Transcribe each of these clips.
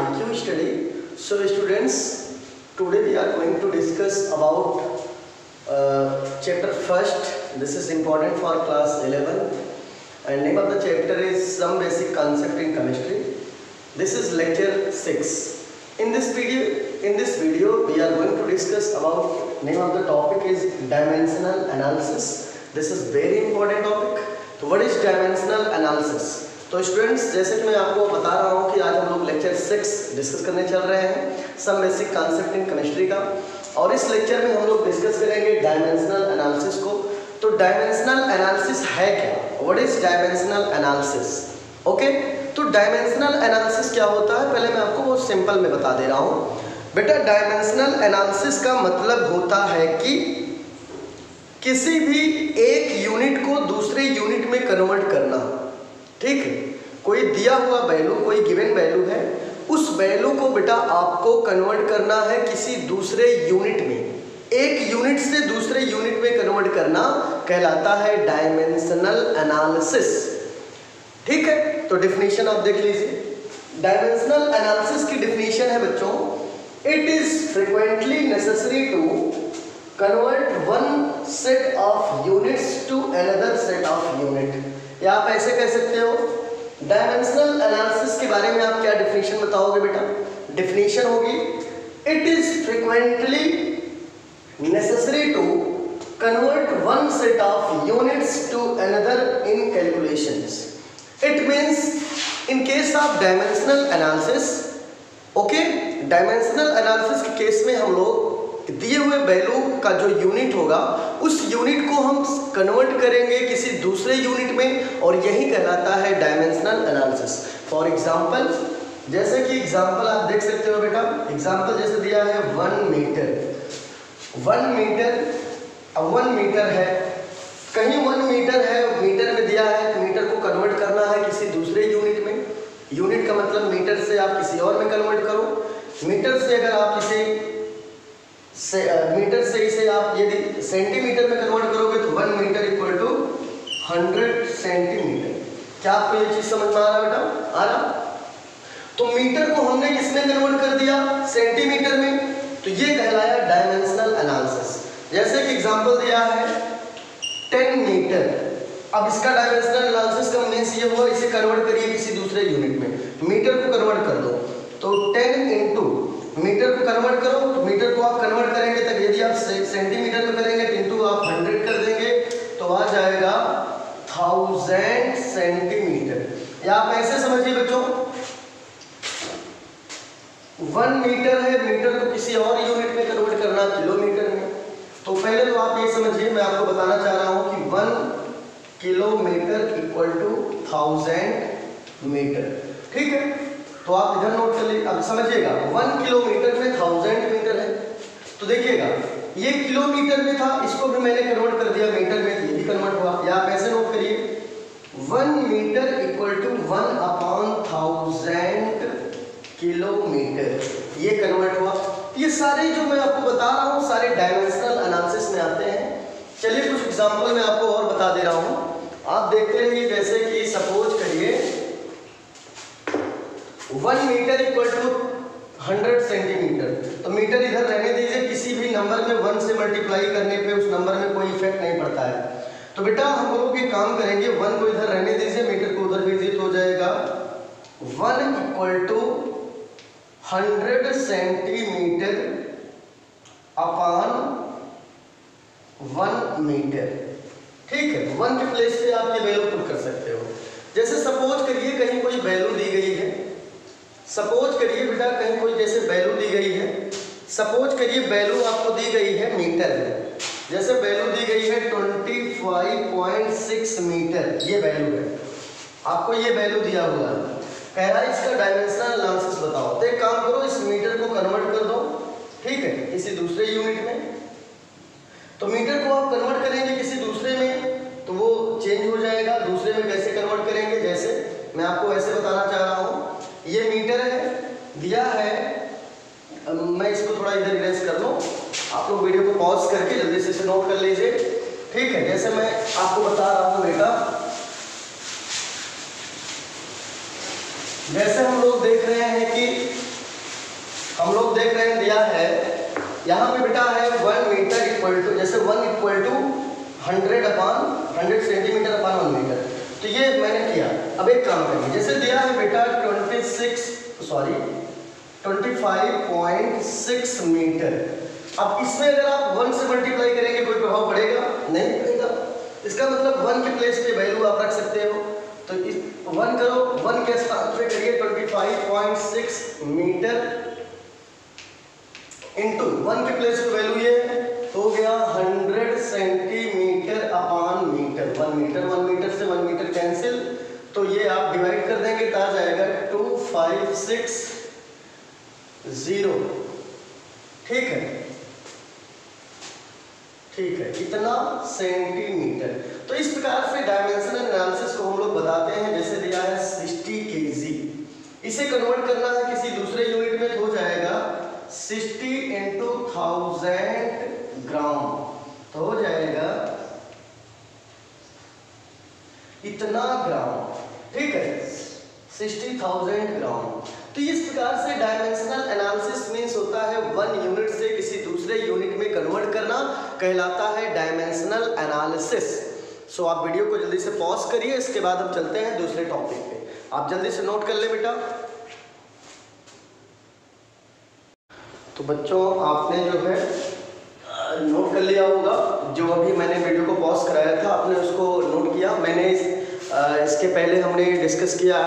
IQ study. So students, today we are going to discuss about chapter first. This is important for class 11 and name of the chapter is some basic concept in chemistry. This is lecture 6. In this video we are going to discuss about name of the topic is dimensional analysis. This is very important topic. So what is dimensional analysis? तो students जैसे कि मैं आपको बता रहा हूँ कि आज हम लोग लेक्चर 6 डिस्कस करने चल रहे हैं some basic concept in chemistry का, और इस लेक्चर में हम लोग डिस्कस करेंगे डायमेंशनल एनालिसिस को। तो डायमेंशनल एनालिसिस है क्या? What is dimensional analysis? Okay, तो डायमेंशनल एनालिसिस क्या होता है पहले मैं आपको बहुत सिंपल में बता दे रहा हूँ। बेटा डायमेंशनल एनालिसिस का मतलब होता है कि किसी भी एक यूनिट को दूसरे यूनिट में कन्वर्ट करना। ठीक है, कोई दिया हुआ वैल्यू, कोई गिवन वैल्यू है, उस वैल्यू को बेटा आपको कन्वर्ट करना है किसी दूसरे यूनिट में। एक यूनिट से दूसरे यूनिट में कन्वर्ट करना कहलाता है डायमेंशनल एनालिसिस। ठीक है, तो डेफिनेशन आप देख लीजिए। डायमेंशनल एनालिसिस की डेफिनेशन है बच्चों, it is frequently necessary to convert one set of units to another set of unit. या आप ऐसे कह सकते हो, डायमेंशनल एनालिसिस के बारे में आप क्या डेफिनेशन बताओगे बेटा? डेफिनेशन होगी it is frequently necessary to convert one set of units to another in calculations. It means in case of dimensional analysis, okay, dimensional analysis के केस में हम लोग दिए हुए वैल्यू का जो यूनिट होगा उस यूनिट को हम कन्वर्ट करेंगे किसी दूसरे यूनिट में, और यही कहलाता है डायमेंशनल एनालिसिस। फॉर एग्जांपल, जैसे कि एग्जांपल आप देख सकते हो बेटा, एग्जांपल जैसे दिया है 1 मीटर। 1 मीटर है, कहीं 1 मीटर है, मीटर में दिया है, मीटर को कन्वर्ट करना है किसी दूसरे यूनिट में। यूनिट का मतलब मीटर से आप किसी और में कन्वर्ट करो। मीटर से अगर आप इसे मीटर से इसे आप यदि सेंटीमीटर में कन्वर्ट करोगे तो 1 मीटर इक्वल टू 100 सेंटीमीटर। क्या आपको ये चीज समझ में आ रहा है बेटा? आ रहा? तो मीटर को हमने किसमें कन्वर्ट कर दिया? सेंटीमीटर में। तो ये कहलाया डायमेंशनल एनालिसिस। जैसे कि एग्जांपल दिया है 10 मीटर। अब इसका डायमेंशनल एनालिसिस का मींस ये हुआ, इसे कन्वर्ट करिए किसी दूसरे यूनिट में। मीटर को कन्वर्ट कर दो तो 10 इंटू मीटर को कन्वर्ट करो, तो मीटर को आप कन्वर्ट करेंगे तब यदि आप सेंटीमीटर में करेंगे तो इंटू आप 100 कर देंगे तो आ जाएगा 1000 सेंटीमीटर। या आप ऐसे समझिए बच्चों, 1 मीटर है, मीटर को किसी और यूनिट में कन्वर्ट करना किलोमीटर में। तो पहले तो आप ये समझिए, मैं आपको बताना चाह रहा हूं कि 1 किलोमीटर इक्वल टू 1000 मीटर। ठीक है, तो आप इधर नोट कर लीजिए। अब समझिएगा 1 किलोमीटर में 1000 मीटर है, तो देखिएगा ये किलोमीटर में था, इसको भी मैंने कन्वर्ट कर दिया मीटर में, ये भी कन्वर्ट हुआ। या आप ऐसे नोट करिए 1 मीटर इक्वल टू 1/1000 किलोमीटर, ये कन्वर्ट हुआ। ये सारे जो मैं आपको बता रहा हूँ सारे डायमेंशनल एनालिसिस में आते हैं। चलिए कुछ एग्जाम्पल मैं आपको और बता दे रहा हूँ, आप देखते रहिए। जैसे कि सपोज करिए 1 मीटर इक्वल टू 100 सेंटीमीटर, तो मीटर इधर रहने दीजिए, किसी भी नंबर में 1 से मल्टीप्लाई करने पे उस नंबर में कोई इफेक्ट नहीं पड़ता है। तो बेटा हम लोग ये काम करेंगे, 1 को इधर रहने दीजिए, मीटर को उधर भेजिए, तो हो जाएगा 1 equal to 100 centimetre upon 1 metre. ठीक है, 1 के प्लेस पे आप ये वैल्यू पुट कर सकते हो। जैसे सपोज करिए कहीं कोई वैल्यू दी गई है, सपोज करिए बेटा कहीं कोई जैसे वैल्यू दी गई है, सपोज करिए वैल्यू आपको दी गई है मीटर में। जैसे वैल्यू दी गई है 25.6 मीटर, ये वैल्यू है, आपको ये वैल्यू दिया हुआ है। कह रहा है इसका डायमेंशनल एनालिसिस बताओ। तो एक काम करो, इस मीटर को कन्वर्ट कर दो, ठीक है, किसी दूसरे यूनिट में। तो मीटर को आप कन्वर्ट करेंगे किसी दूसरे में तो वो चेंज हो जाएगा। दूसरे में कैसे कन्वर्ट करेंगे? जैसे मैं आपको ऐसे बताना चाह रहा हूँ, ये मीटर है, दिया है, मैं इसको थोड़ा इधर इरेज कर लूँ, आप लोग वीडियो को पॉज करके जल्दी से इसे नोट कर लीजिए। ठीक है, जैसे मैं आपको बता रहा हूँ बेटा, जैसे हम लोग देख रहे हैं कि 100 सेंटीमीटर अपॉन 1 मीटर। तो ये मैंने किया। अब एक काम करिए, जैसे दिया है बेटा 25.6 मीटर। अब इसमें अगर आप 1 से मल्टीप्लाई करेंगे कोई प्रभाव पड़ेगा? नहीं पड़ेगा। इसका मतलब 1 के प्लेस पे वैल्यू आप रख सकते हो। तो इस 1 करो, 1 के स्थान पे करिए 25.6 मीटर इंटू 1 के प्लेस पे वैल्यू ये हो गया 100 सेंटीमीटर अपॉन मीटर। 1 मीटर से 1 मीटर कैंसिल, तो ये आप डिवाइड कर देंगे तो आ जाएगा 2560। ठीक है, ठीक है, इतना सेंटीमीटर। तो इस प्रकार से डायमेंशनल एनालिसिस को हम लोग बताते हैं। जैसे दिया है 60 kg, इसे कन्वर्ट करना है किसी दूसरे यूनिट में तो हो जाएगा 60 × 1000 ग्राम, तो हो जाएगा इतना ग्राम। ठीक है, 60,000 ग्राम। तो इस प्रकार से डायमेंशनल एनालिसिस मींस होता है 1 यूनिट से किसी दूसरे यूनिट में कन्वर्ट करना, कहलाता है डायमेंशनल एनालिसिस। सो आप वीडियो को जल्दी से पॉज करिए, इसके बाद हम चलते हैं दूसरे टॉपिक पे। आप जल्दी से नोट कर ले बेटा। तो बच्चों आपने जो है नोट कर लिया होगा, जो अभी मैंने वीडियो को पॉज कराया था आपने उसको नोट किया। मैंने इसके पहले हमने डिस्कस किया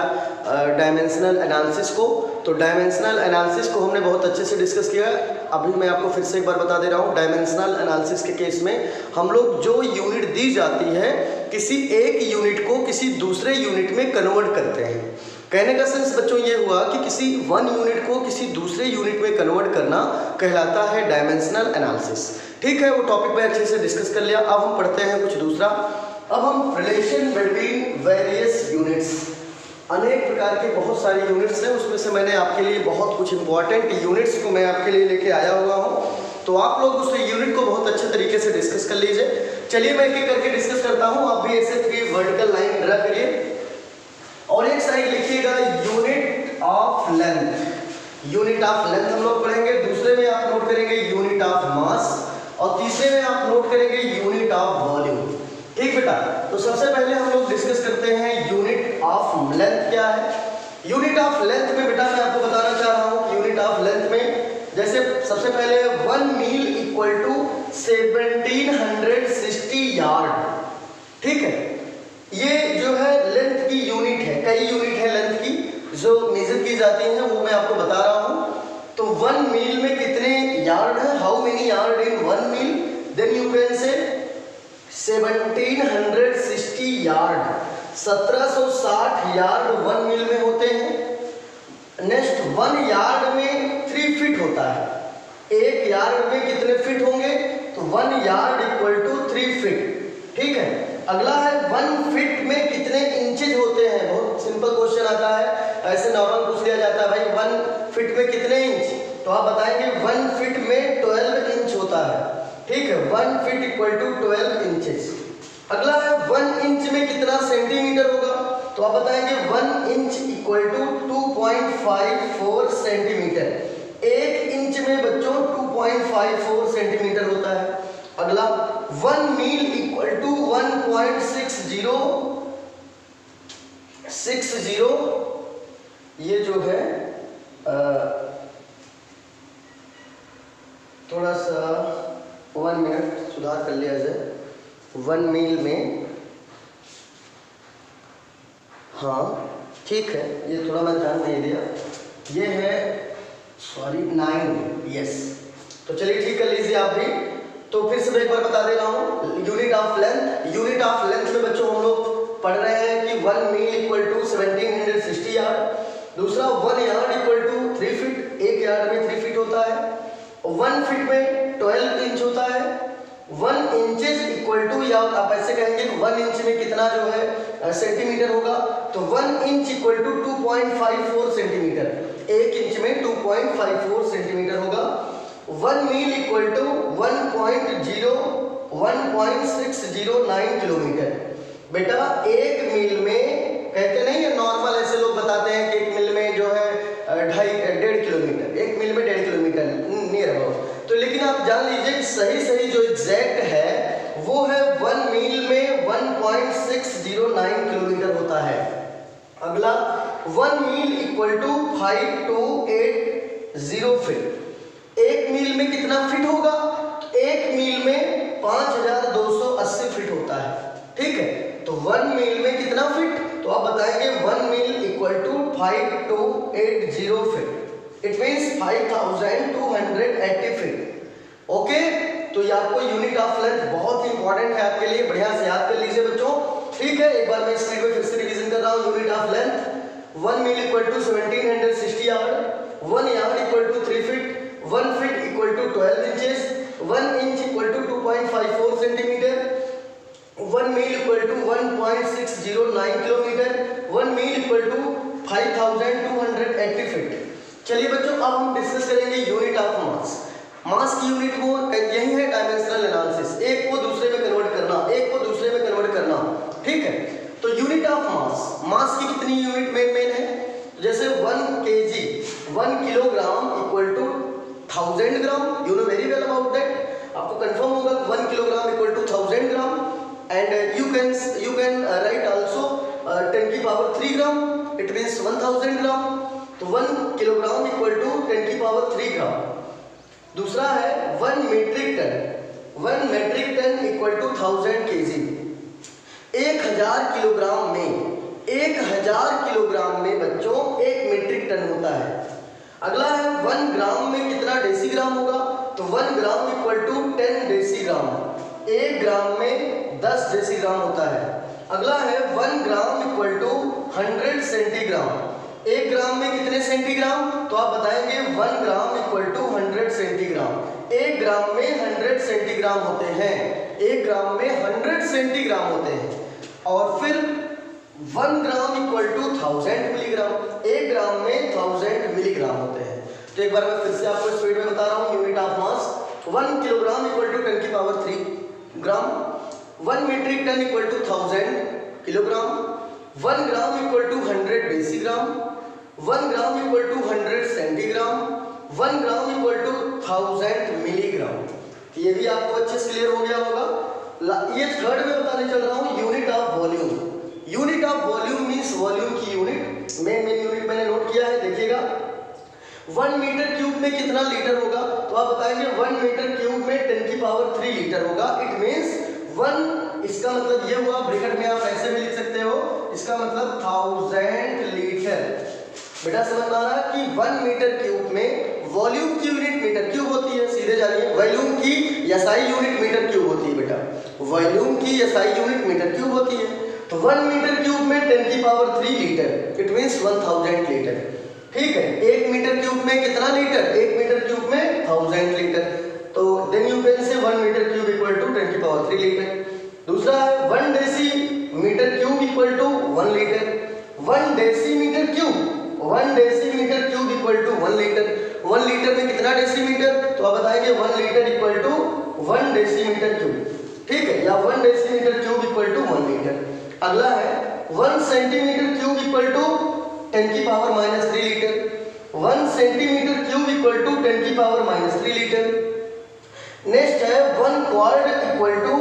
डायमेंशनल एनालिसिस को। तो डायमेंशनल एनालिसिस को हमने बहुत अच्छे से डिस्कस किया। अभी मैं आपको फिर से एक बार बता दे रहा हूँ। डायमेंशनल एनालिसिस के केस में हम लोग जो यूनिट दी जाती है, किसी एक यूनिट को किसी दूसरे यूनिट में कन्वर्ट करते हैं। कहने का सेंस बच्चों ये हुआ कि किसी 1 यूनिट को किसी दूसरे यूनिट में कन्वर्ट करना कहलाता है डायमेंशनल एनालिसिस। ठीक है, वो टॉपिक में अच्छे से डिस्कस कर लिया। अब हम पढ़ते हैं कुछ दूसरा। अब हम रिलेशन बिटवीन वेरियस यूनिट्स, अनेक प्रकार के बहुत सारे यूनिट्स हैं, उसमें से मैंने आपके लिए बहुत कुछ इंपॉर्टेंट यूनिट्स को मैं आपके लिए लेके आया हुआ हूँ। तो आप लोग उस यूनिट को बहुत अच्छे तरीके से डिस्कस कर लीजिए। चलिए मैं एक एक करके डिस्कस करता हूँ। आप भी ऐसे 3 वर्टिकल लाइन ड्रा करिए और एक साइड लिखिएगा unit of length. Unit of length हम लोग पढ़ेंगे। दूसरे में आप नोट करेंगे यूनिट ऑफ मास और तीसरे में आप नोट करेंगे यूनिट ऑफ वॉल्यूम। ठीक बेटा, तो सबसे पहले हम लोग डिस्कस करते हैं यूनिट ऑफ लेंथ क्या है। यूनिट ऑफ लेंथ में बेटा मैं आपको बताना चाह रहा हूँ कि यूनिट ऑफ लेंथ में जैसे सबसे पहले 1 मील इक्वल टू 1760 यार्ड। ठीक है, ये जो है लेंथ की यूनिट है। कई यूनिट है लेंथ की जो मेजर की जाती हैं, वो मैं आपको बता रहा हूँ। तो 1 मील में कितने यार्ड है, how many yard in 1 mile, then you can say 1760 yard. 1760 yard 1 मील में होते हैं। नेक्स्ट 1 यार्ड में 3 फीट होता है। 1 यार्ड में कितने फीट होंगे, तो 1 यार्ड इक्वल टू 3 फीट। ठीक है, अगला है 1 फीट में कितने इंचेज होते हैं। बहुत सिंपल क्वेश्चन आता है, ऐसे नॉर्मल पूछ लिया जाता है भाई 1 फीट में कितने इंच, तो आप बताएंगे 1 फीट में 12 इंच होता है। ठीक है, 1 फीट इक्वल टू 12 इंचेस। अगला है 1 इंच में कितना सेंटीमीटर होगा, तो आप बताएंगे 1 inch equal to 2.54 centimetre. 1 inch में बच्चों 2.54 सेंटीमीटर होता है। अगला 1 मील इक्वल टू 1.60 ये जो है थोड़ा सा 1 मिनट सुधार कर लिया जाए। 1 मील में, हाँ ठीक है, ये थोड़ा मैं ध्यान नहीं दिया, ये है सॉरी 9, यस। तो चलिए ठीक कर लीजिए आप भी। तो फिर से मैं एक बार बता दे रहा हूँ unit of length. Unit of length में बच्चों हम लोग पढ़ रहे हैं कि 1 मील इक्वल टू 1760 यार्ड। दूसरा 1 yard equal to 3 feet. 1 yard में 3 फीट होता है। 1 फीट में 12 इंच होता है। 1 इंचेस इक्वल टू, या आप ऐसे कहेंगे 1 इंच में कितना जो है सेंटीमीटर होगा, तो 1 inch equal to 2.54 centimetre. 1 inch में 2.54 सेंटीमीटर होगा। 1 मील इक्वल टू 1.609 किलोमीटर। बेटा 1 मील में कहते नहीं है, नॉर्मल ऐसे लोग बताते हैं कि 1 मील में जो है 1.5 किलोमीटर, 1 मील में 1.5 किलोमीटर नियर अबाउट। तो लेकिन आप जान लीजिए सही जो एग्जैक्ट है वो है 1 होता है। अगला 1 मील इक्वल टू 5280 फीट। 1 मील में कितना फीट होगा? 1 मील में 5280 फीट होता है। ठीक है, तो 1 मील में कितना फीट? तो आप बताएंगे 1 mile equal to 5280 feet. It means 5280 feet. Okay, तो ये आपको यूनिट ऑफ लेंथ बहुत ही इंपॉर्टेंट है आपके लिए, बढ़िया से याद कर लीजिए बच्चों। ठीक है, एक बार मैं स्पीड में फिर से रिवीजन कर रहा हूँ। Unit of length 1 mile equal to 1760 yard, 1 yard equal to 3 feet, 1 feet equal to 12 inches, 1 inch equal to 2.54 centimetre, 1 mile equal to 1.609 kilometre, 1 mile equal to 5280 feet. चलिए बच्चों, अब हम डिस्कस करेंगे यूनिट ऑफ मास। मास की unit वो यही है dimensional analysis, एक को दूसरे में कन्वर्ट करना, एक को दूसरे में कन्वर्ट करना। ठीक है, तो यूनिट ऑफ मास, मास की कितनी यूनिट मेन है? जैसे 1 kg 1 kilogram equal to 1000 gram. You know very well about that, आपको कंफर्म होगा 1 kilogram equal to 1000 gram. And you can write also 10 की power 3 gram, it means 1000 gram. तो 1 किलोग्राम इक्वल टू 10 की power 3 ग्राम। दूसरा है 1 metric ton, 1 metric ton equal to 1000 kg। 1000 kilogram में, 1000 kilogram में बच्चों 1 मीट्रिक टन होता है। अगला है 1 ग्राम में कितना डेसीग्राम होगा? तो 1 ग्राम इक्वल टू 10 डेसीग्राम। 1 ग्राम में 10 डेसीग्राम होता है। अगला है 1 ग्राम इक्वल टू 100 सेंटीग्राम। 1 ग्राम में कितने सेंटीग्राम? तो आप बताएंगे 1 ग्राम इक्वल टू 100 सेंटीग्राम। 1 ग्राम में 100 सेंटीग्राम होते हैं, 1 ग्राम में 100 सेंटीग्राम होते हैं। और फिर 1 ग्राम इक्वल टू 1000 मिलीग्राम, 1 ग्राम में 1000 मिलीग्राम होते हैं। तो एक बार मैं फिर से आपको स्पीड में बता रहा हूँ। Unit of mass 1 kilogram equal to 10 की power 3 gram, 1 metric ton equal to 1000 kilogram, 1 gram equal to 100 decigram, 1 gram equal to 100 centigram, 1 gram equal to 1000 milligram. ये भी आपको अच्छे से क्लियर हो गया होगा। ये थर्ड में बताने चल रहा हूँ, unit of volume. Unit of volume means volume की यूनिट। मेन यूनिट मैंने नोट किया है, देखिएगा। 1 मीटर क्यूब में कितना लीटर होगा? तो आप बताएंगे 1 मीटर क्यूब में 10 की पावर 3 लीटर होगा। इट मींस 1, इसका मतलब ये हुआ, ब्रैकेट में आप ऐसे भी लिख सकते हो, इसका मतलब 1000 लीटर। बेटा समझ आ रहा है कि 1 मीटर क्यूब में वॉल्यूम की यूनिट मीटर क्यूब होती है। सीधे जानिए, वॉल्यूम की एसआई यूनिट मीटर क्यूब होती है बेटा, वॉल्यूम की एसआई यूनिट मीटर क्यूब होती है। तो 1 मीटर क्यूब में 10 की power 3 litre, it means 1000 litre. ठीक है, 1 मीटर क्यूब में कितना लीटर? 1 मीटर क्यूब में 1000 लीटर। तो देन यू कैन से 1 मीटर क्यूब इक्वल टू 10 की पावर 3 लीटर। दूसरा है 1 decimetre cube equal to 1 litre. 1 decimetre cube, 1 decimetre cube equal to 1 litre. 1 litre में कितना डेसीमीटर? तो आप बताएंगे 1 litre equal to 1 decimetre cube. ठीक है, या 1 decimetre cube equal to 1 litre. अगला है 1 सेंटीमीटर क्यूब इक्वल टू 10 की power -3 litre. 1 centimetre cube equal to 10 की पावर -3 लीटर। नेक्स्ट है 1 quart equal to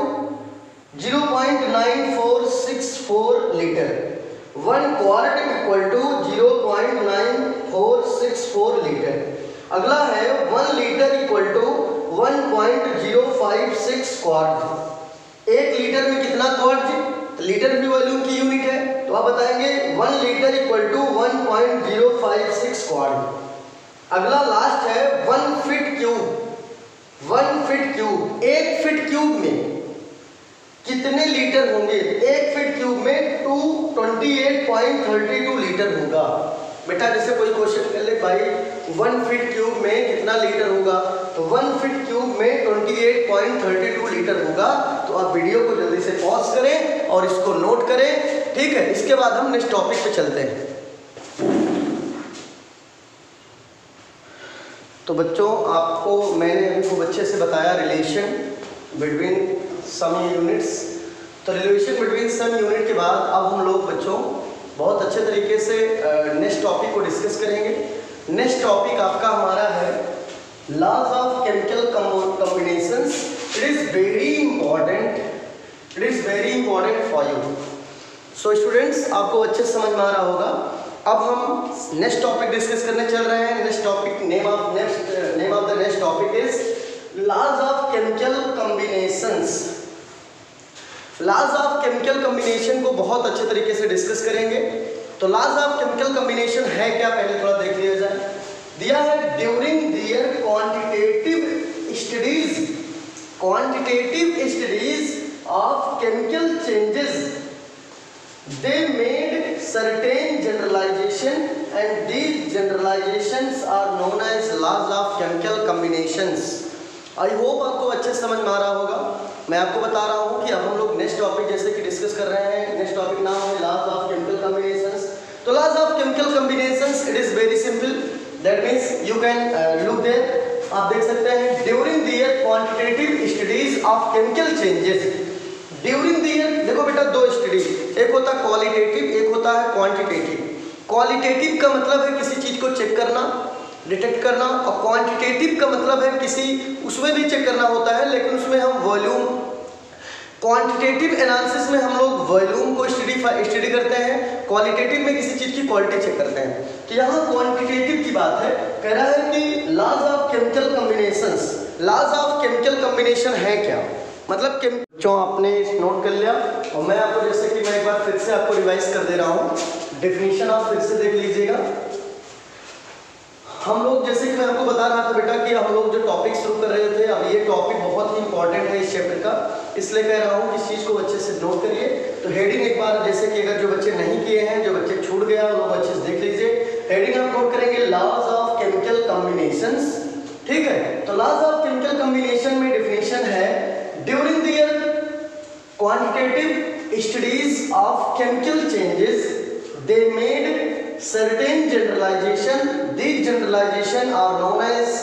0.9464 litre. 1 quart equal to 0.9464 litre. अगला है 1 litre equal to 1.056 quart. 1 litre में कितना quart? Litre भी वॉल्यूम की यूनिट है, तो आप बताएंगे 1 लीटर इक्वल टू 1.056 क्वार्ट। अगला लास्ट है 1 feet cube. 1 feet cube, 1 feet cube में कितने लीटर होंगे? 1 फीट क्यूब में 228.32 लीटर होगा। बेटा जैसे कोई क्वेश्चन कर ले भाई 1 फीट क्यूब में कितना लीटर होगा, तो 1 फीट क्यूब में 28.32 लीटर होगा। तो आप वीडियो को जल्दी से पॉज करें और इसको नोट करें। ठीक है, इसके बाद हम नेक्स्ट टॉपिक पे चलते हैं। तो बच्चों, आपको मैंने अभी खूब अच्छे से बताया रिलेशन बिटवीन सम यूनिट्स। तो रिलेशन बिटवीन सम यूनिट के बाद अब हम लोग बच्चों बहुत अच्छे तरीके से नेक्स्ट टॉपिक को डिस्कस करेंगे। नेक्स्ट टॉपिक आपका हमारा है laws of chemical combinations. It is very important for you. So students, आपको अच्छे से समझ में आ रहा होगा। अब हम नेक्स्ट टॉपिक डिस्कस करने चल रहे हैं। Next topic name of the next topic is laws of chemical combinations. Laws of chemical combination को बहुत अच्छे तरीके से डिस्कस करेंगे। तो लॉज ऑफ केमिकल कॉम्बिनेशन है क्या, पहले थोड़ा देख लिया जाए। दिया है during their quantitative studies of chemical changes they made certain generalization and these generalizations are known as laws of chemical combinations। I hope आपको अच्छे से समझ में आ रहा होगा। मैं आपको बता रहा हूँ कि अब हम लोग नेक्स्ट टॉपिक जैसे कि डिस्कस कर रहे हैं। नेक्स्ट टॉपिक नाम है लॉज ऑफ केमिकल कॉम्बिनेशंस। तो laws of chemical combinations it is very simple, that means you can look there. आप देख सकते हैं during their quantitative studies of chemical changes. During the year, देखो बेटा दो स्टडी, एक होता है क्वालिटेटिव, एक होता है क्वांटिटेटिव। क्वालिटेटिव का मतलब है किसी चीज को चेक करना, डिटेक्ट करना, और क्वांटिटेटिव का मतलब है किसी उसमें भी चेक करना होता है, लेकिन उसमें हम वॉल्यूम, क्वांटिटेटिव एनालिसिस में हम लोग वॉल्यूम को स्टडी करते हैं, क्वालिटेटिव में किसी चीज की क्वालिटी चेक करते हैं। तो यहाँ क्वांटिटेटिव की बात है, कह रहा है कि laws of chemical combinations. Laws of chemical combination है क्या, मतलब जो आपने नोट कर लिया। और मैं आपको जैसे कि मैं एक बार फिर से आपको रिवाइज कर दे रहा हूँ, डेफिनेशन आप फिर से देख लीजिएगा। हम लोग जैसे कि मैं आपको बता रहा था बेटा कि हम लोग जो टॉपिक शुरू कर रहे थे, अब ये टॉपिक बहुत ही इंपॉर्टेंट है इस चैप्टर का, इसलिए कह रहा हूँ कि इस चीज़ को अच्छे से नोट करिए। तो हेडिंग एक बार जैसे कि अगर जो बच्चे नहीं किए हैं, जो बच्चे छूट गया, लोग अच्छे से देख लीजिए। हेडिंग आप नोट करेंगे लॉज ऑफ केमिकल कॉम्बिनेशंस, ठीक है। तो लॉज ऑफ केमिकल कॉम्बिनेशन में डेफिनेशन है during the year quantitative studies of chemical changes they made certain generalization. These generalization are known as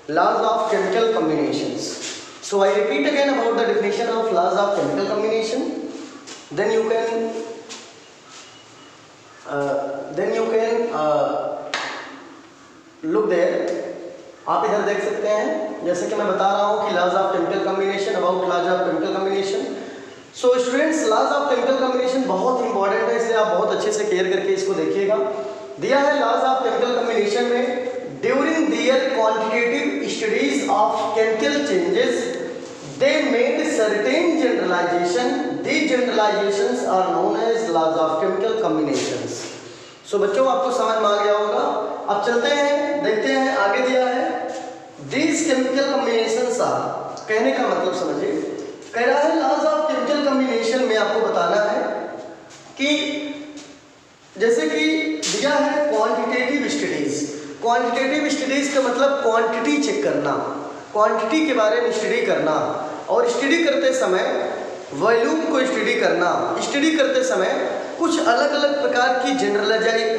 laws of chemical combinations. So I repeat again about the definition of laws of chemical combination. Then you can look there. आप इधर देख सकते हैं, जैसे कि मैं बता रहा हूँ कि laws of chemical combination, about laws of chemical combination. So students, laws of chemical combination बहुत इंपॉर्टेंट है, इसलिए आप बहुत अच्छे से केयर करके इसको देखिएगा। दिया है लॉज ऑफ केमिकल कॉम्बिनेशन में during their quantitative studies of chemical changes they made certain generalization. These generalizations are known as laws of chemical combinations. So बच्चों, आपको समझ में आ गया होगा। अब चलते हैं, देखते हैं आगे दिया है दीज केमिकल कॉम्बिनेशंस आर, कहने का मतलब समझिए, कह रहा है लॉज ऑफ केमिकल कॉम्बिनेशन में आपको बताना है कि जैसे कि दिया है क्वांटिटेटिव स्टडीज। क्वांटिटेटिव स्टडीज का मतलब क्वांटिटी चेक करना, क्वांटिटी के बारे में स्टडी करना, और स्टडी करते समय वॉल्यूम को स्टडी करना। स्टडी करते समय कुछ अलग अलग प्रकार की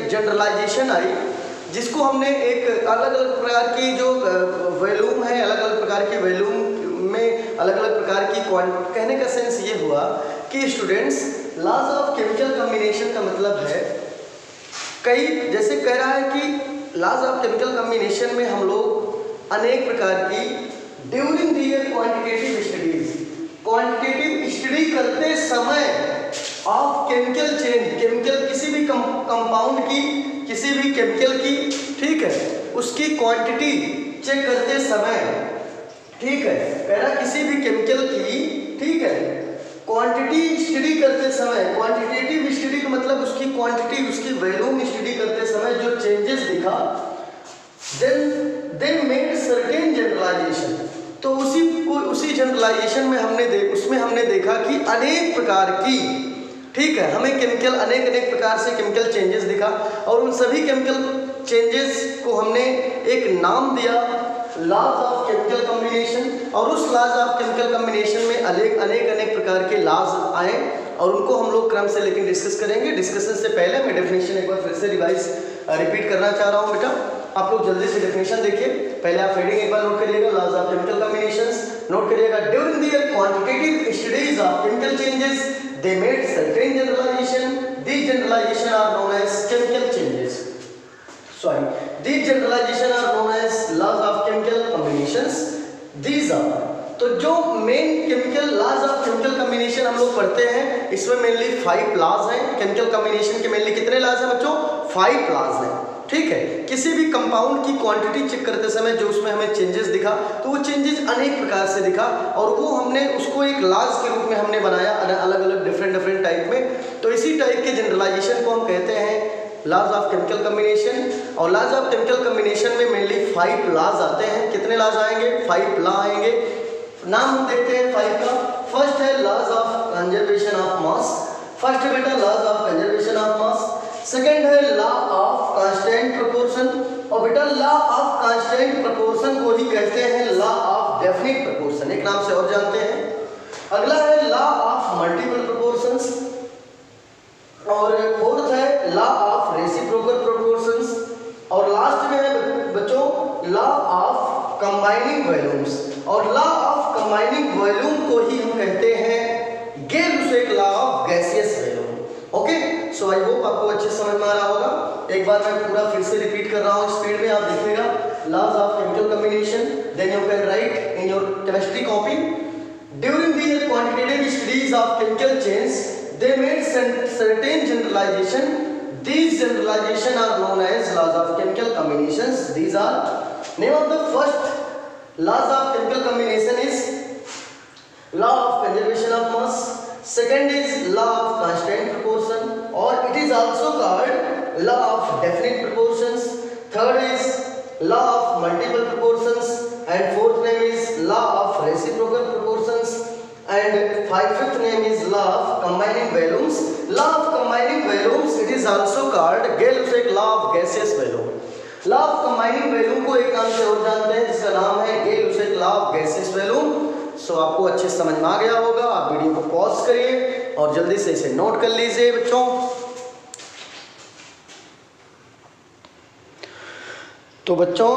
जनरलाइजेशन आई, जिसको हमने एक अलग अलग प्रकार की जो वॉल्यूम है, अलग अलग प्रकार की वॉल्यूम में अलग अलग प्रकार की कहने का सेंस ये हुआ कि students, laws of chemical combination का मतलब है कई, जैसे कह रहा है कि लॉज ऑफ केमिकल कॉम्बिनेशन में हम लोग अनेक प्रकार की during their quantitative studies, quantitative study करते समय ऑफ केमिकल चेंज, केमिकल किसी भी कंपाउंड की, किसी भी केमिकल की, ठीक है, उसकी क्वांटिटी चेक करते समय, ठीक है, कह रहा किसी भी केमिकल की, ठीक है, क्वांटिटी स्टडी करते समय, क्वांटिटेटिव स्टडी का मतलब उसकी क्वांटिटी, उसकी वॉल्यूम स्टडी करते समय जो चेंजेस दिखा, then they made certain generalization. तो उसी जनरलाइजेशन में हमने देखा कि अनेक प्रकार की, ठीक है, हमें केमिकल अनेक प्रकार से केमिकल चेंजेस दिखा, और उन सभी केमिकल चेंजेस को हमने एक नाम दिया लॉज ऑफ केमिकल कॉम्बिनेशन। और उस लॉज ऑफ केमिकल कॉम्बिनेशन में अनेक प्रकार के लॉज आए, और उनको हम लोग क्रम से लेकर डिस्कस करेंगे। डिस्कशन से पहले मैं डेफिनेशन एक बार फिर से रिपीट करना चाह रहा हूँ बेटा, आप लोग जल्दी से डेफिनेशन देखिए। पहले आप हेडिंग एक बार नोट करिएगा, laws of chemical combinations note करिएगा। During their quantitative studies of chemical changes they made certain generalization. These generalization are known as chemical changes. These generalization are known as laws of chemical combinations. These are तो जो main chemical laws of chemical combination हम लोग पढ़ते हैं, इसमें mainly 5 laws हैं। Chemical combination के mainly कितने लॉज हैं बच्चों? 5 लॉज हैं, ठीक है। किसी भी कंपाउंड की क्वांटिटी चेक करते समय जो उसमें हमें चेंजेस दिखा, तो वो चेंजेस अनेक प्रकार से दिखा और वो हमने उसको एक लॉज के रूप में हमने बनाया अलग अलग डिफरेंट टाइप में। तो इसी टाइप के जनरलाइजेशन को हम कहते हैं लॉज ऑफ केमिकल कॉम्बिनेशन। और लॉज ऑफ केमिकल कॉम्बिनेशन में मेनली 5 लॉज आते हैं। कितने लॉज आएंगे? 5 लॉ आएंगे। नाम हम देखते हैं 5 का। फर्स्ट है laws of conservation of mass. First है बेटा laws of conservation of mass. Second है लॉ ऑफ कांस्टेंट प्रोपोर्शन, और बेटा लॉ ऑफ कांस्टेंट प्रोपोर्शन को ही कहते हैं लॉ ऑफ डेफिनिट प्रोपोर्शन, एक नाम से और जानते हैं। अगला है लॉ ऑफ मल्टीपल प्रोपोर्शंस, और फोर्थ है लॉ ऑफ रेसिप्रोकल प्रोपोर्शंस, और लास्ट में है बच्चों लॉ ऑफ कंबाइनिंग वॉल्यूम्स। और लॉ ऑफ कंबाइनिंग वॉल्यूम को ही हम कहते हैं Gay Lussac law of gaseous volume. Okay, so I hope आपको अच्छे समझ में आ रहा होगा। एक बार मैं पूरा फिर से रिपीट कर रहा हूँ स्पीड में, आप देखिएगा। Laws of chemical combination, then you can write in your chemistry copy. During the quantitative studies of chemical changes they made certain generalization. These generalization are known as laws of chemical combinations. These are name of the first laws of chemical combination is law of conservation of mass. Second is law of constant proportion, or it is also called law of definite proportions. Third is law of multiple proportions, and fourth name is law of reciprocal proportions. And fifth name is law of combining volumes. Law of combining volumes, it is also called Gay-Lussac law of gaseous volume. Law of combining volume को एक नाम से और जानते हैं जिसका नाम है Gay-Lussac law of gaseous volume. सो आपको अच्छे समझ में आ गया होगा। आप वीडियो को पॉज करिए और जल्दी से इसे नोट कर लीजिए बच्चों। तो बच्चों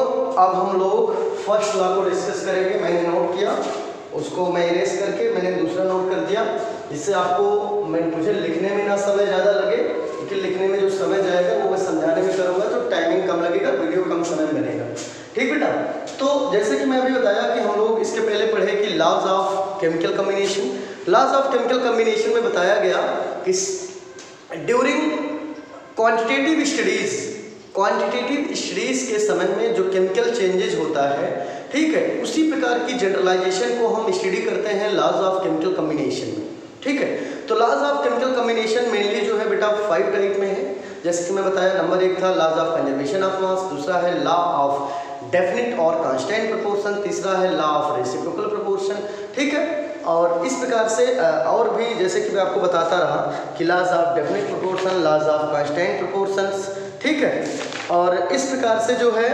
अब हम लोग फर्स्ट लॉ को डिस्कस करेंगे। मैंने नोट किया, उसको मैं इरेज करके मैंने दूसरा नोट कर दिया, जिससे आपको मुझे लिखने में ना समय ज़्यादा लगे, क्योंकि लिखने में जो समय जाएगा वो मैं समझाने में करूँगा तो टाइमिंग कम लगेगा, वीडियो कम समय में बनेगा। ठीक बेटा। तो जैसे कि मैं अभी बताया कि हम लोग इसके पहले पढ़े कि laws of chemical combination. Laws of chemical combination में बताया गया कि ड्यूरिंग क्वांटिटेटिव स्टडीज के समय में जो केमिकल चेंजेस होता है, ठीक है, उसी प्रकार की जनरलाइजेशन को हम स्टडी करते हैं लॉज ऑफ केमिकल कॉम्बिनेशन में। ठीक है, तो laws of chemical combination mainly जो है बेटा 5 टाइप में है। जैसे कि मैं बताया, नंबर 1 था laws of conservation of mass, दूसरा है लॉ ऑफ डेफिनिट और कांस्टेंट प्रोपोर्शन, तीसरा है लॉ ऑफ रेसिप्रोकल प्रोपोर्शन। ठीक है, और इस प्रकार से और भी जैसे कि मैं आपको बताता रहा कि laws of definite proportion, laws of constant proportions, ठीक है, और इस प्रकार से जो है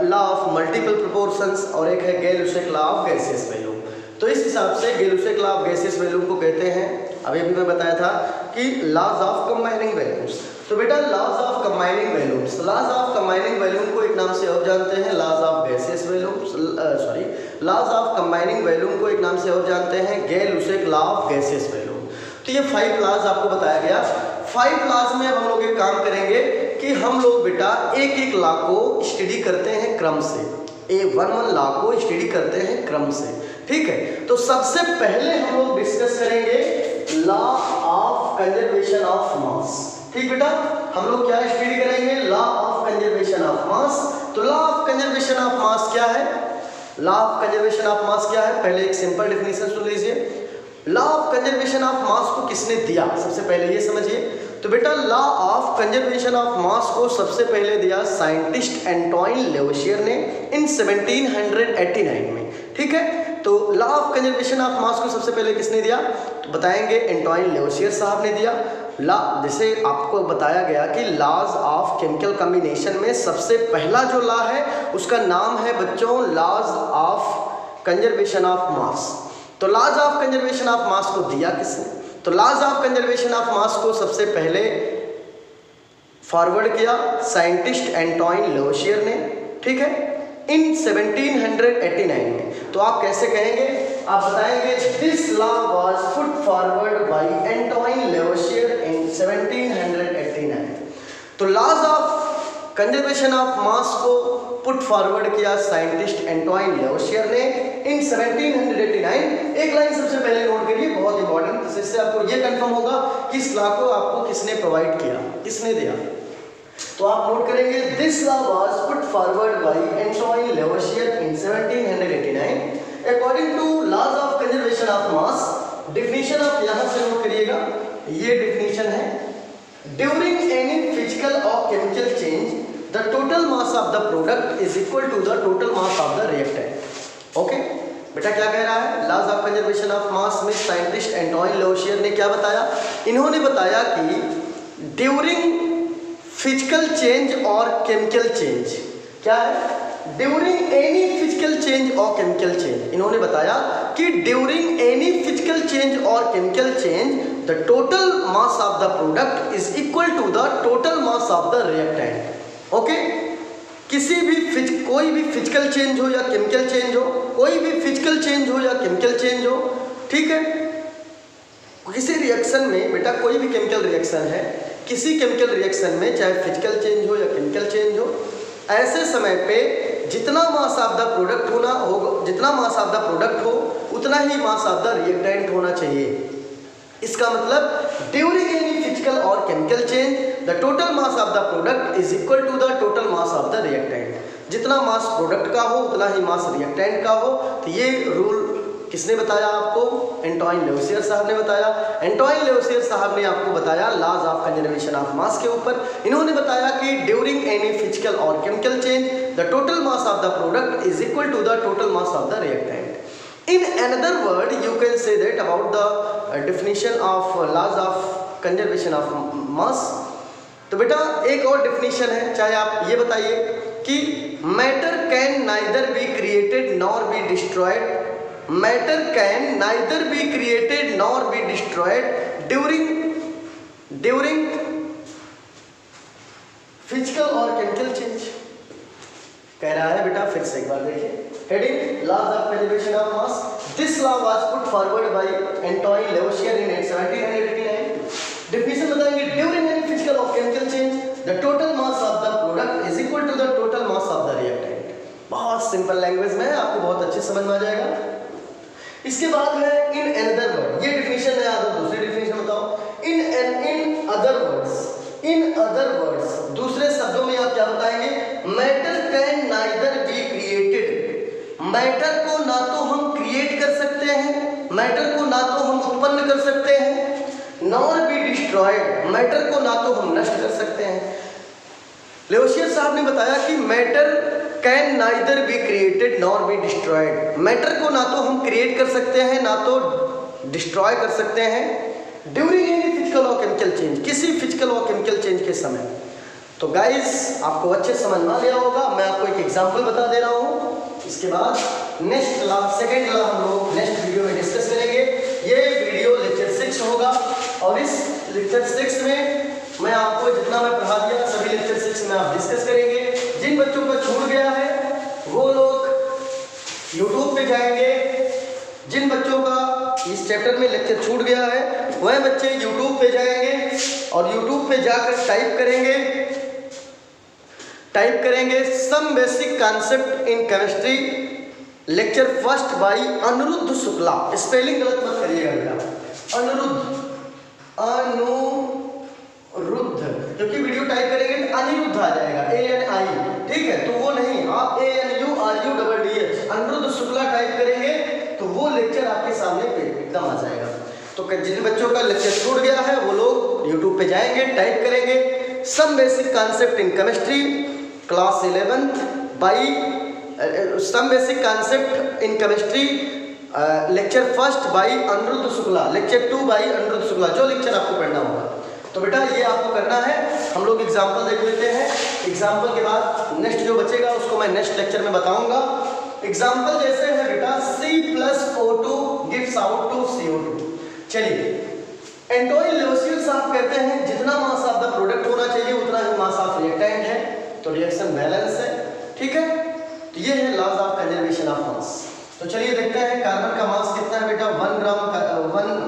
लॉ ऑफ मल्टीपल प्रोपोर्शंस, और एक है गेल-लुसेक लॉ ऑफ गैसियस वॉल्यूम। तो इस हिसाब से गेल-लुसेक लॉ ऑफ गैसियस वॉल्यूम को कहते हैं, अभी भी मैं बताया था कि लॉज ऑफ कंबाइनिंग वॉल्यूम्स। तो बेटा laws of combining volumes, laws of combining volume को एक नाम से और जानते हैं laws of gaseous volumes, laws of combining volume को एक नाम से और जानते हैं Gay Lussac law of gaseous volume. तो ये 5 लॉज आपको बताया गया। 5 लॉज में हम लोग एक काम करेंगे कि हम लोग बेटा एक लॉ को स्टडी करते हैं क्रम से, one लॉ को स्टडी करते हैं क्रम से। ठीक है, तो सबसे पहले हम लोग डिस्कस करेंगे law of conservation of mass. ठीक बेटा, हम लोग क्या स्टडी करेंगे? Law of conservation of mass. तो law of conservation of mass क्या है? Law of conservation of mass क्या है? पहले एक सिंपल डेफिनेशन सुन लीजिए। Law of conservation of mass को किसने दिया, सबसे पहले ये समझिए। तो बेटा law of conservation of mass को सबसे पहले दिया साइंटिस्ट एंटोइन लेवोशियर ने इन 1789 में। ठीक है, तो law of conservation of mass को सबसे पहले किसने दिया? तो बताएंगे एंटोइन लेवोशियर साहब ने दिया। जैसे आपको बताया गया कि लॉज ऑफ केमिकल कॉम्बिनेशन में सबसे पहला जो लॉ है उसका नाम है बच्चों laws of conservation of mass. तो laws of conservation of mass को दिया किसने? तो laws of conservation of mass को सबसे पहले फॉरवर्ड किया साइंटिस्ट एंटोइन लेवोशियर ने। ठीक है, इन 1789 में। तो आप कैसे कहेंगे? आप बताएंगे this law was put forward by Antoine Lavoisier in 1789। तो laws of conservation of mass को पुट फॉरवर्ड किया साइंटिस्ट एंटोइन लेवोशियर ने इन 1789। एक लाइन सबसे पहले नोट करिए, बहुत इंपॉर्टेंट, जिससे आपको ये कंफर्म होगा कि इस लॉ को आपको किसने प्रोवाइड किया, किसने दिया। तो आप नोट करेंगे this law was put forward by Antoine Lavoisier in 1789 according to laws of conservation of mass. Definition आप यहां से नोट करिएगा, ये डेफिनेशन है, ड्यूरिंग एनी फिजिकल और chemical change the total mass of the product is equal to the total mass of the reactant। Okay बेटा क्या कह रहा है, laws of conservation of mass में साइंटिस्ट एंटोइन लेवोशियर ने क्या बताया, इन्होंने बताया कि ड्यूरिंग फिजिकल चेंज और केमिकल चेंज, क्या है, ड्यूरिंग एनी फिजिकल चेंज और केमिकल चेंज, इन्होंने बताया कि ड्यूरिंग एनी फिजिकल चेंज और chemical change the total mass of the product is equal to the total mass of the reactant. Okay किसी भी कोई भी फिजिकल चेंज हो या केमिकल चेंज हो, कोई भी फिजिकल चेंज हो या केमिकल चेंज हो, ठीक है, किसी रिएक्शन में बेटा कोई भी केमिकल रिएक्शन है, किसी केमिकल रिएक्शन में चाहे फिजिकल चेंज हो या केमिकल चेंज हो, ऐसे समय पे जितना मास ऑफ द प्रोडक्ट होना होगा, जितना मास ऑफ द प्रोडक्ट हो उतना ही मास ऑफ द रिएक्टेंट होना चाहिए। इसका मतलब ड्यूरिंग एनी फिजिकल और chemical change the total mass of the product is equal to the total mass of the reactant. जितना मास प्रोडक्ट का हो उतना ही मास रिएक्टेंट का हो। तो ये रूल किसने बताया आपको, एंटोइन लेवोशियर साहब ने बताया। एंटोइन लेवोशियर साहब ने आपको बताया laws of conservation of mass के ऊपर। इन्होंने बताया कि ड्यूरिंग एनी फिजिकल और chemical change the total mass of the product is equal to the total mass of the reactant. In another word, you can say that about the definition of laws of conservation of mass। तो बेटा एक और definition है, चाहे आप ये बताइए कि matter can neither be created nor be destroyed. Matter can neither be created nor be destroyed during physical और केमिकल चेंज। कह रहा है बेटा फिर से एक बार देखिए, heading laws of conservation of mass, this law was put forward by Antoine Lavoisier in 1789। definition बताएंगे, during any physical or chemical change the total mass of the product is equal to the total mass of the reactant। बहुत simple language में आपको बहुत अच्छे समझ में आ जाएगा। इसके बाद है in another word, ये definition है, आप दूसरी definition बताओ। in other words दूसरे शब्दों में आप क्या बताएंगे, matter can neither be created। Matter को ना तो हम क्रिएट कर सकते हैं, मैटर को ना तो हम उत्पन्न कर सकते हैं, नॉर बी डिस्ट्रॉयड, मैटर को ना तो हम नष्ट कर सकते हैं। लेवोशियर साहब ने बताया कि matter can neither be created nor be destroyed. Matter को ना तो हम क्रिएट कर सकते हैं ना तो डिस्ट्रॉय कर सकते हैं ड्यूरिंग एनी फिजिकल और केमिकल चेंज, किसी फिजिकल और केमिकल चेंज के समय। तो गाइस आपको अच्छे समझ में आ गया होगा। मैं आपको एक एग्जांपल बता दे रहा हूँ, इसके बाद नेक्स्ट क्लास सेकेंड क्लास हम लोग नेक्स्ट वीडियो में डिस्कस करेंगे। ये वीडियो लेक्चर 6 होगा और इस लेक्चर 6 में मैं आपको जितना मैं पढ़ा दिया सभी लेक्चर 6 में आप डिस्कस करेंगे। जिन बच्चों का छूट गया है वो लोग YouTube पे जाएंगे, जिन बच्चों का इस चैप्टर में लेक्चर छूट गया है वह बच्चे YouTube पे जाएंगे और YouTube पे जाकर टाइप करेंगे some basic concept in chemistry lecture first by Anirudh Shukla. Spelling गलत मत करिएगा बेटा, अनुरुद्ध, क्योंकि वीडियो टाइप करेंगे तो अनिरुद्ध आ जाएगा, ANI, ठीक है, तो वो नहीं, आप ANURUDDH अनिरुद्ध शुक्ला टाइप करेंगे तो वो लेक्चर आपके सामने पे एकदम आ जाएगा। तो जिन बच्चों का लेक्चर छूट गया है वो लोग YouTube पे जाएंगे, टाइप करेंगे some basic concept in chemistry class 11th by some basic concept in chemistry lecture first by Anirudh Shukla, lecture 2 by Anirudh Shukla, जो लेक्चर आपको पढ़ना होगा। तो बेटा ये आपको करना है। हम लोग एग्जाम्पल देख लेते हैं, एग्जाम्पल के बाद नेक्स्ट जो बचेगा उसको मैं नेक्स्ट लेक्चर में बताऊंगा। एग्जाम्पल जैसे है बेटा C+O2 gives out to CO2। चलिए, एंटोइन लेवोशियर साहब कहते हैं जितना मास ऑफ द प्रोडक्ट होना चाहिए उतना ही मास ऑफ रिएक्टेंट है, तो रिएक्शन बैलेंस है, ठीक है। तो ये है laws of conservation of mass. तो चलिए देखते हैं कार्बन का मास कितना है बेटा, 1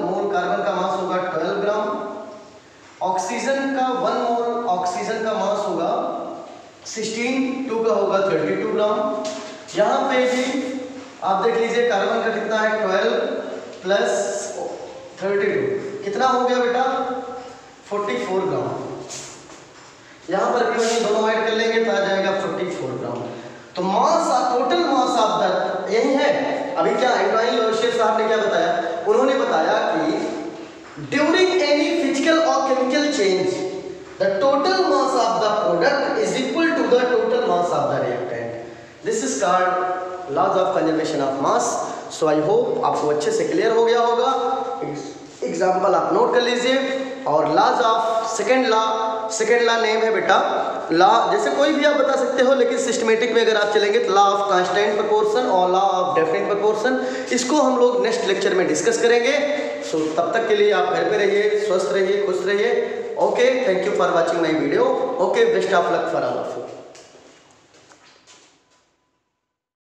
मोल कार्बन का मास होगा 12 ग्राम। ऑक्सीजन का 1 मोल ऑक्सीजन का मास होगा 16 2 का होगा 32 ग्राम। यहाँ पे भी आप देख लीजिए कार्बन का कितना है 12 प्लस 32 कितना हो गया बेटा 44 ग्राम। यहाँ पर भी वही दोनों ऐड कर लेंगे तो आ जाएगा 44 ग्राम। तो mass total mass of the यही है। अभी क्या एंटोइन लोयशेर साहब ने क्या बताया, उन्होंने बताया कि ड्यूरिंग एनी फिजिकल और chemical change the total mass of the product is equal to the total mass of the reactant. This is called laws of conservation of mass. So I hope आपको अच्छे से clear हो गया होगा। Example आप note कर लीजिए। और laws of second law name है बेटा लॉ, जैसे कोई भी आप बता सकते हो, लेकिन सिस्टमेटिक में अगर आप चलेंगे तो लॉ ऑफ कांस्टेंट प्रोपोर्शन और लॉ ऑफ डेफिनेट प्रोपोर्शन, इसको हम लोग नेक्स्ट लेक्चर में डिस्कस करेंगे। सो तब तक के लिए आप घर पे रहिए, स्वस्थ रहिए, खुश रहिए। Okay, thank you for watching my video. Okay, best of luck for all of you.